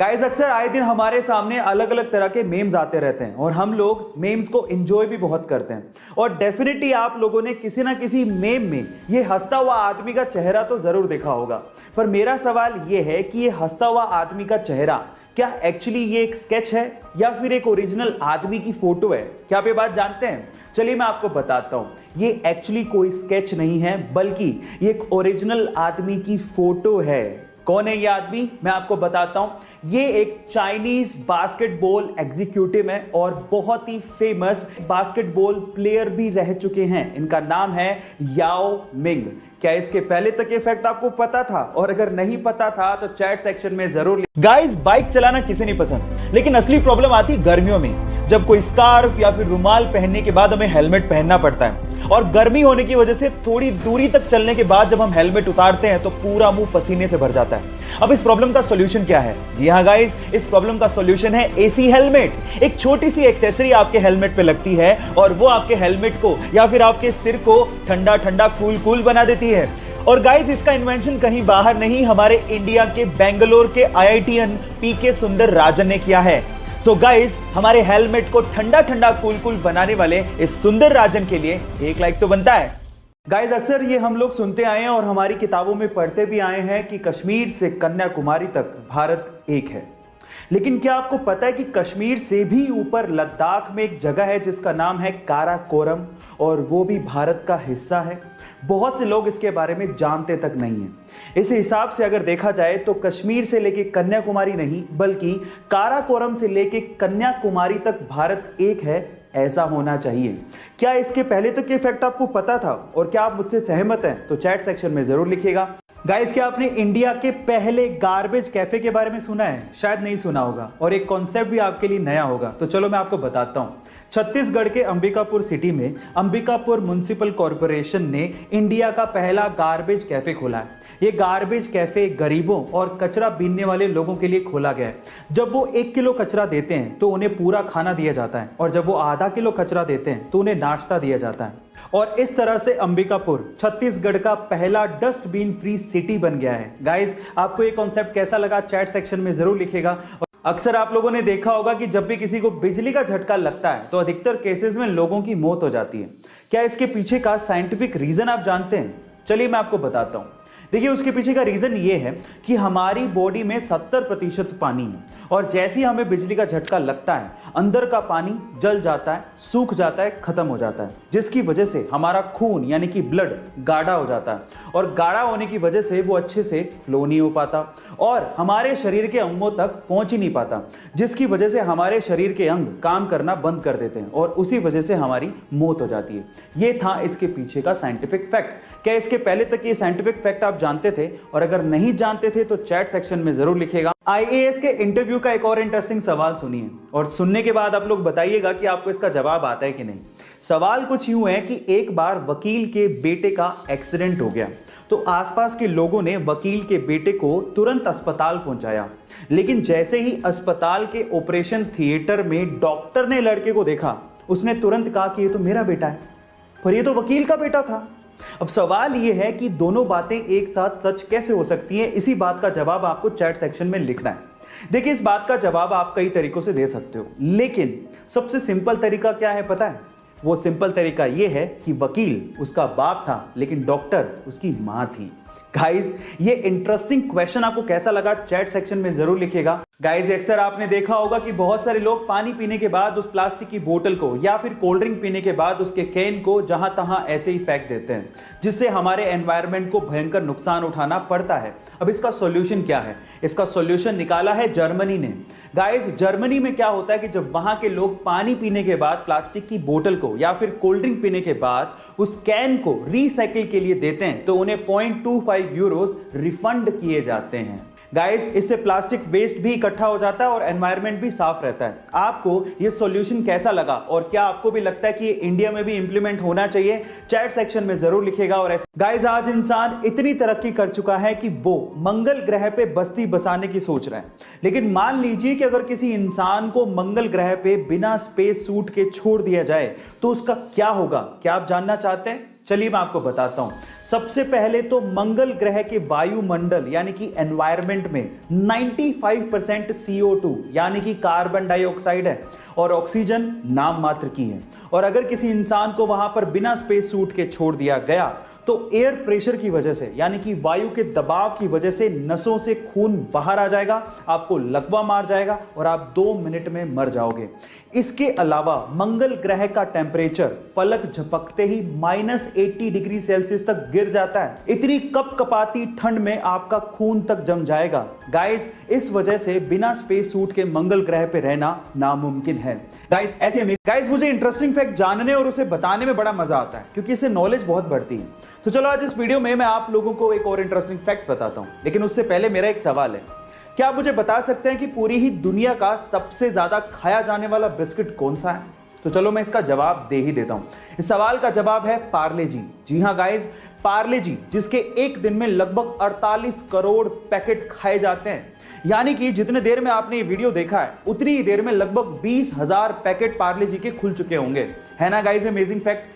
Guys अक्सर आए दिन हमारे सामने अलग अलग तरह के मेम्स आते रहते हैं और हम लोग मेम्स को एंजॉय भी बहुत करते हैं। और डेफिनेटली आप लोगों ने किसी ना किसी मेम में ये हंसता हुआ आदमी का चेहरा तो जरूर देखा होगा। पर मेरा सवाल ये है कि ये हंसता हुआ आदमी का चेहरा क्या एक्चुअली ये एक स्केच है या फिर एक ओरिजिनल आदमी की फोटो है? क्या आप ये बात जानते हैं? चलिए मैं आपको बताता हूं। ये एक्चुअली कोई स्केच नहीं है बल्कि ये एक ओरिजिनल आदमी की फोटो है। कौन है ये आदमी? मैं आपको बताता हूं। ये एक चाइनीज बास्केटबॉल एग्जीक्यूटिव है और बहुत ही फेमस बास्केटबॉल प्लेयर भी रह चुके हैं। इनका नाम है याओ मिंग। क्या इसके पहले तक ये फैक्ट आपको पता था? और अगर नहीं पता था तो चैट सेक्शन में जरूर। गाइस बाइक चलाना किसे नहीं पसंद, लेकिन असली प्रॉब्लम आती है गर्मियों में, जब कोई स्कार्फ या फिर रुमाल पहनने के बाद हमें हेलमेट पहनना पड़ता है। और गर्मी होने की वजह से थोड़ी दूरी तक चलने के बाद जब हम हेलमेट उतारते हैं तो पूरा मुंह पसीने से भर जाता है। अब इस प्रॉब्लम का सॉल्यूशन क्या है? जी हाँ गाइस, इस प्रॉब्लम का सॉल्यूशन है एसी हेलमेट। एक छोटी सी एक्सेसरी आपके हेलमेट पे लगती है और वो आपके हेलमेट को या फिर आपके सिर को ठंडा ठंडा कूल कूल बना देती है। और गाइस इसका इन्वेंशन कहीं बाहर नहीं, हमारे इंडिया के बेंगलोर के आईआईटीएन पीके सुंदर राजन ने किया है। सो गाइस हमारे हेलमेट को ठंडा ठंडा कूल कूल बनाने वाले इस सुंदर राजन के लिए एक लाइक तो बनता है। गाइस अक्सर ये हम लोग सुनते आए हैं और हमारी किताबों में पढ़ते भी आए हैं कि कश्मीर से कन्याकुमारी तक भारत एक है। लेकिन क्या आपको पता है कि कश्मीर से भी ऊपर लद्दाख में एक जगह है जिसका नाम है काराकोरम, और वो भी भारत का हिस्सा है? बहुत से लोग इसके बारे में जानते तक नहीं है। इस हिसाब से अगर देखा जाए तो कश्मीर से लेके कन्याकुमारी नहीं बल्कि काराकोरम से लेके कन्याकुमारी तक भारत एक है, ऐसा होना चाहिए। क्या इसके पहले तक ये फैक्ट आपको पता था और क्या आप मुझसे सहमत हैं? तो चैट सेक्शन में जरूर लिखिएगा। गाइस क्या आपने इंडिया के पहले गार्बेज कैफे के बारे में सुना है? शायद नहीं सुना होगा और एक कॉन्सेप्ट भी आपके लिए नया होगा, तो चलो मैं आपको बताता हूं। छत्तीसगढ़ के अंबिकापुर सिटी में अंबिकापुर म्युनिसिपल कॉर्पोरेशन ने इंडिया का पहला गार्बेज कैफे खोला है। ये गार्बेज कैफे गरीबों और कचरा बीनने वाले लोगों के लिए खोला गया है। जब वो 1 किलो कचरा देते हैं तो उन्हें पूरा खाना दिया जाता है, और जब वो आधा किलो कचरा देते हैं तो उन्हें नाश्ता दिया जाता है। और इस तरह से अंबिकापुर छत्तीसगढ़ का पहला डस्टबिन फ्री सिटी बन गया है। गाइस आपको ये कॉन्सेप्ट कैसा लगा? चैट सेक्शन में जरूर लिखिएगा। अक्सर आप लोगों ने देखा होगा कि जब भी किसी को बिजली का झटका लगता है तो अधिकतर केसेस में लोगों की मौत हो जाती है। क्या इसके पीछे का साइंटिफिक रीजन आप जानते हैं? चलिए मैं आपको बताता हूं। देखिए उसके पीछे का रीजन ये है कि हमारी बॉडी में 70% पानी है, और जैसे ही हमें बिजली का झटका लगता है अंदर का पानी जल जाता है, सूख जाता है, खत्म हो जाता है, जिसकी वजह से हमारा खून यानी कि ब्लड गाढ़ा हो जाता है, और गाढ़ा होने की वजह से वो अच्छे से फ्लो नहीं हो पाता और हमारे शरीर के अंगों तक पहुंच ही नहीं पाता, जिसकी वजह से हमारे शरीर के अंग काम करना बंद कर देते हैं और उसी वजह से हमारी मौत हो जाती है। ये था इसके पीछे का साइंटिफिक फैक्ट। क्या इसके पहले तक ये साइंटिफिक फैक्ट आप जानते थे? और अगर नहीं जानते थे तो चैट सेक्शन में जरूर लिखिएगा। आईएएस के इंटरव्यू का एक और इंटरेस्टिंग सवाल सुनिए और सुनने के बाद आप लोग बताइएगा कि आपको इसका जवाब आता है कि नहीं। सवाल कुछ यूं है कि एक बार वकील के बेटे का एक्सीडेंट हो गया तो आसपास के लोगों ने वकील के बेटे को तुरंत अस्पताल पहुंचाया, लेकिन जैसे ही अस्पताल के ऑपरेशन थिएटर में डॉक्टर ने लड़के को देखा उसने तुरंत कहा कि ये तो मेरा बेटा है, पर ये तो वकील का बेटा था। अब सवाल यह है कि दोनों बातें एक साथ सच कैसे हो सकती हैं? इसी बात का जवाब आपको चैट सेक्शन में लिखना है। देखिए इस बात का जवाब आप कई तरीकों से दे सकते हो, लेकिन सबसे सिंपल तरीका क्या है पता है? वो सिंपल तरीका यह है कि वकील उसका बाप था लेकिन डॉक्टर उसकी मां थी। गाइस ये इंटरेस्टिंग क्वेश्चन आपको कैसा लगा? चैट सेक्शन में जरूर लिखिएगा। गाइस अक्सर आपने देखा होगा कि बहुत सारे लोग पानी पीने के बाद उस प्लास्टिक की बोतल को या फिर कोल्ड ड्रिंक पीने के बाद उसके कैन को जहां तहां ऐसे ही फेंक देते हैं, जिससे हमारे एनवायरनमेंट को भयंकर नुकसान उठाना पड़ता है। अब इसका सॉल्यूशन क्या है? इसका सॉल्यूशन निकाला है जर्मनी ने। गाइस जर्मनी में क्या होता है कि जब वहां के लोग पानी पीने के बाद प्लास्टिक की बोतल को या फिर कोल्ड ड्रिंक पीने के बाद उस कैन को रीसाइकिल के लिए देते हैं तो उन्हें 0.25 यूरोज रिफंड किए जाते हैं। गाइस इससे प्लास्टिक वेस्ट भी इकट्ठा हो जाता है और एनवायरनमेंट भी साफ रहता है। आपको ये सॉल्यूशन कैसा लगा और क्या आपको भी लगता है कि ये इंडिया में भी इंप्लीमेंट होना चाहिए? चैट सेक्शन में जरूर लिखिएगा। और गाइस आज इंसान इतनी तरक्की कर चुका है कि वो मंगल ग्रह पे बस्ती बसाने की सोच रहा है, लेकिन मान लीजिए कि अगर किसी इंसान को मंगल ग्रह पे बिना स्पेस सूट के छोड़ दिया जाए तो उसका क्या होगा? क्या आप जानना चाहते हैं? चलिए मैं आपको बताता हूं। सबसे पहले तो मंगल ग्रह के वायुमंडल यानी कि एनवायरनमेंट में 95% CO2 यानी कि कार्बन डाइऑक्साइड है और ऑक्सीजन नाम मात्र की है। और अगर किसी इंसान को वहां पर बिना स्पेस सूट के छोड़ दिया गया तो एयर प्रेशर की वजह से यानी कि वायु के दबाव की वजह से नसों से खून बाहर आ जाएगा, आपको लकवा मार जाएगा और आप 2 मिनट में मर जाओगे। इसके अलावा मंगल ग्रह का टेम्परेचर पलक झपकते ही -80 डिग्री सेल्सियस तक गिर जाता है। इतनी कपकपाती ठंड में आपका खून तक जम जाएगा। गाइस, इस वजह से बिना स्पेस सूट के मंगल ग्रह पे रहना नामुमकिन है। गाइस, मुझे इंटरेस्टिंग फैक्ट जानने और उसे बताने में बड़ा मजा आता है क्योंकि इससे नॉलेज बहुत बढ़ती है। तो चलो आज इस वीडियो में मैं आप लोगों को एक और इंटरेस्टिंग फैक्ट बताता हूं, लेकिन उससे पहले मेरा एक सवाल है। क्या आप मुझे बता सकते हैं कि पूरी ही दुनिया का सबसे ज्यादा खाया जाने वाला बिस्किट कौन सा है? तो चलो मैं इसका जवाब दे ही देता हूं। इस सवाल का जवाब है पार्ले जी। जी हां गाइस, पार्ले जी, जिसके एक दिन में लगभग 48 करोड़ पैकेट खाए जाते हैं। यानी कि जितने देर में आपने ये वीडियो देखा है उतनी ही देर में लगभग 20,000 पैकेट पार्ले जी के खुल चुके होंगे। है ना गाइस अमेजिंग फैक्ट?